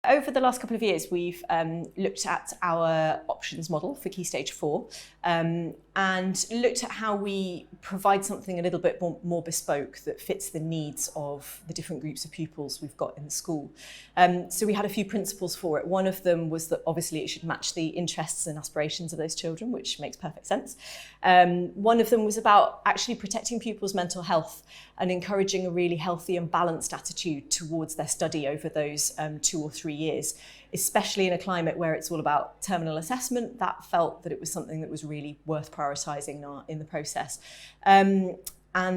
Over the last couple of years, we've looked at our options model for Key Stage 4 and looked at how we provide something a little bit more bespoke that fits the needs of the different groups of pupils we've got in the school. So we had a few principles for it. One of them was that obviously it should match the interests and aspirations of those children, which makes perfect sense. One of them was about actually protecting pupils' mental health and encouraging a really healthy and balanced attitude towards their study over those 2 or 3 years, especially in a climate where it's all about terminal assessment. That felt that it was something that was really worth prioritising in the process. And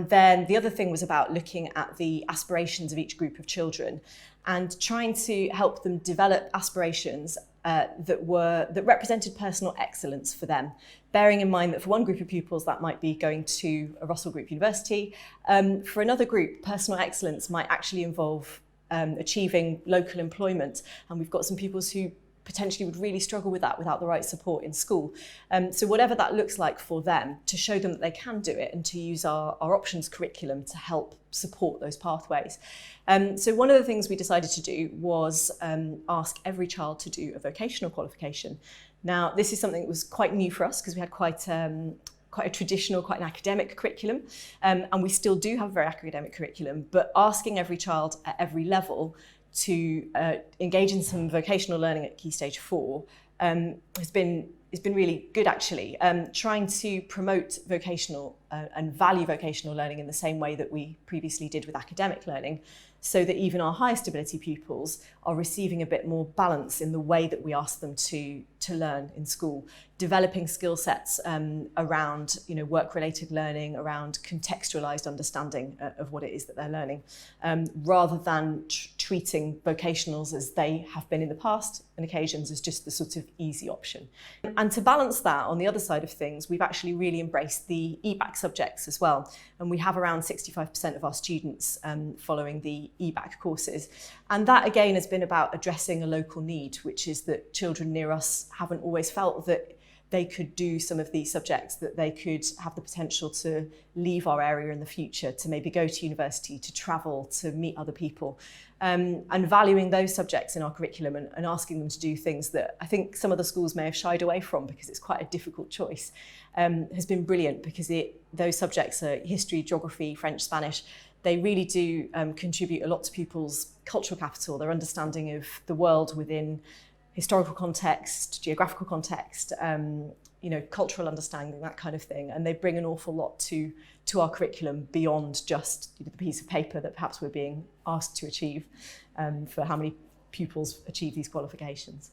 then the other thing was about looking at the aspirations of each group of children and trying to help them develop aspirations that represented personal excellence for them, bearing in mind that for one group of pupils that might be going to a Russell Group university. For another group, personal excellence might actually involve achieving local employment, and we've got some pupils who potentially would really struggle with that without the right support in school. So whatever that looks like for them, to show them that they can do it and to use our options curriculum to help support those pathways. So one of the things we decided to do was ask every child to do a vocational qualification. Now, this is something that was quite new for us because we had quite a traditional, quite an academic curriculum, and we still do have a very academic curriculum, but asking every child at every level to engage in some vocational learning at Key Stage 4 has been really good, actually. Trying to promote vocational and value vocational learning in the same way that we previously did with academic learning, so that even our highest ability pupils are receiving a bit more balance in the way that we ask them to learn in school, developing skill sets around work-related learning, around contextualised understanding of what it is that they're learning, rather than treating vocationals as they have been in the past and occasions as just the sort of easy option. And to balance that, on the other side of things, we've actually really embraced the EBAC subjects as well. And we have around 65% of our students following the EBAC courses. And that again has been about addressing a local need, which is that children near us haven't always felt that they could do some of these subjects, that they could have the potential to leave our area in the future, to maybe go to university, to travel, to meet other people, and valuing those subjects in our curriculum and asking them to do things that I think some of the schools may have shied away from because it's quite a difficult choice, has been brilliant, because those subjects are history, geography, French, Spanish. They really do contribute a lot to pupils' cultural capital, their understanding of the world within historical context, geographical context, cultural understanding, that kind of thing. And they bring an awful lot to our curriculum beyond just the piece of paper that perhaps we're being asked to achieve for how many pupils achieve these qualifications.